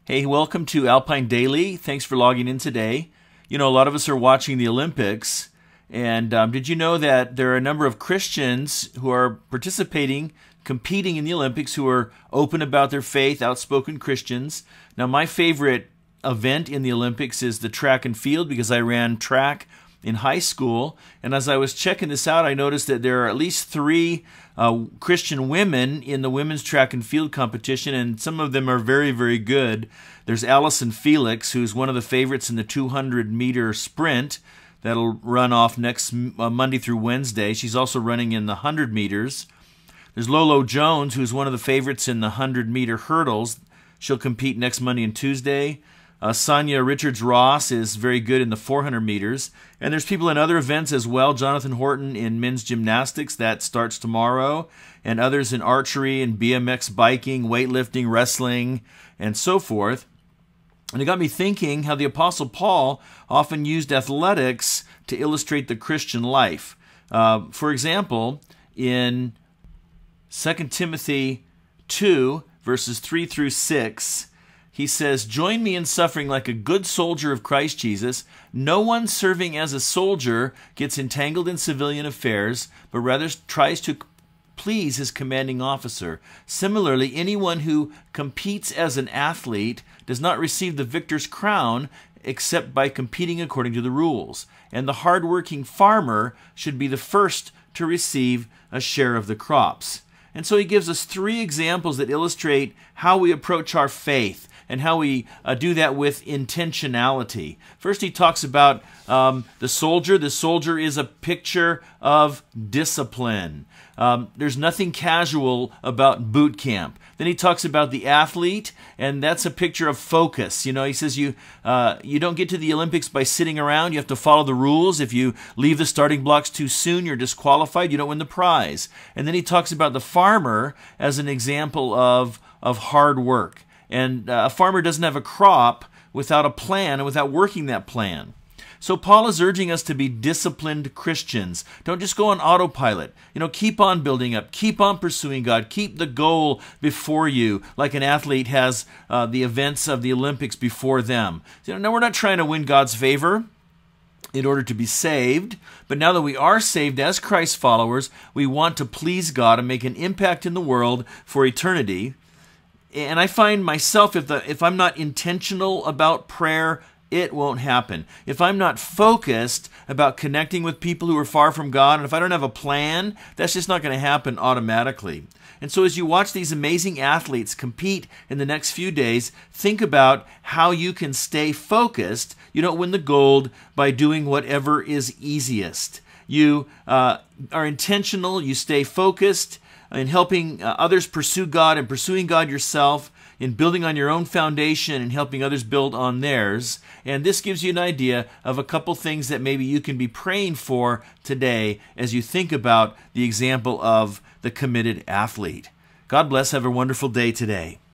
Hey, welcome to Alpine Daily. Thanks for logging in today. You know, a lot of us are watching the Olympics, and did you know that there are a number of Christians who are participating, competing in the Olympics, who are open about their faith, outspoken Christians? Now, my favorite event in the Olympics is the track and field because I ran track in high school, and as I was checking this out, I noticed that there are at least three Christian women in the women's track and field competition, and some of them are very, very good. There's Allison Felix, who's one of the favorites in the 200-meter sprint that'll run off next Monday through Wednesday. She's also running in the 100 meters. There's Lolo Jones, who's one of the favorites in the 100-meter hurdles. She'll compete next Monday and Tuesday. Sonia Richards-Ross is very good in the 400 meters. And there's people in other events as well. Jonathan Horton in men's gymnastics, that starts tomorrow. And others in archery and BMX biking, weightlifting, wrestling, and so forth. And it got me thinking how the Apostle Paul often used athletics to illustrate the Christian life. For example, in 2 Timothy 2, verses 3 through 6, he says, "Join me in suffering like a good soldier of Christ Jesus. No one serving as a soldier gets entangled in civilian affairs, but rather tries to please his commanding officer. Similarly, anyone who competes as an athlete does not receive the victor's crown except by competing according to the rules. And the hard-working farmer should be the first to receive a share of the crops." And so he gives us three examples that illustrate how we approach our faith and how we do that with intentionality. First, he talks about the soldier. The soldier is a picture of discipline. There's nothing casual about boot camp. Then he talks about the athlete, and that's a picture of focus. You know, he says you don't get to the Olympics by sitting around. You have to follow the rules. If you leave the starting blocks too soon, you're disqualified. You don't win the prize. And then he talks about the farmer as an example of hard work. And a farmer doesn't have a crop without a plan and without working that plan. So Paul is urging us to be disciplined Christians. Don't just go on autopilot. You know, keep on building up. Keep on pursuing God. Keep the goal before you, like an athlete has the events of the Olympics before them. You know, now, we're not trying to win God's favor in order to be saved, but now that we are saved as Christ followers, we want to please God and make an impact in the world for eternity. And I find myself, if I'm not intentional about prayer, it won't happen. If I'm not focused about connecting with people who are far from God, and if I don't have a plan, that's just not going to happen automatically. And so as you watch these amazing athletes compete in the next few days, think about how you can stay focused. You don't win the gold by doing whatever is easiest. You are intentional, you stay focused in helping others pursue God and pursuing God yourself, in building on your own foundation and helping others build on theirs. And this gives you an idea of a couple things that maybe you can be praying for today as you think about the example of the committed athlete. God bless. Have a wonderful day today.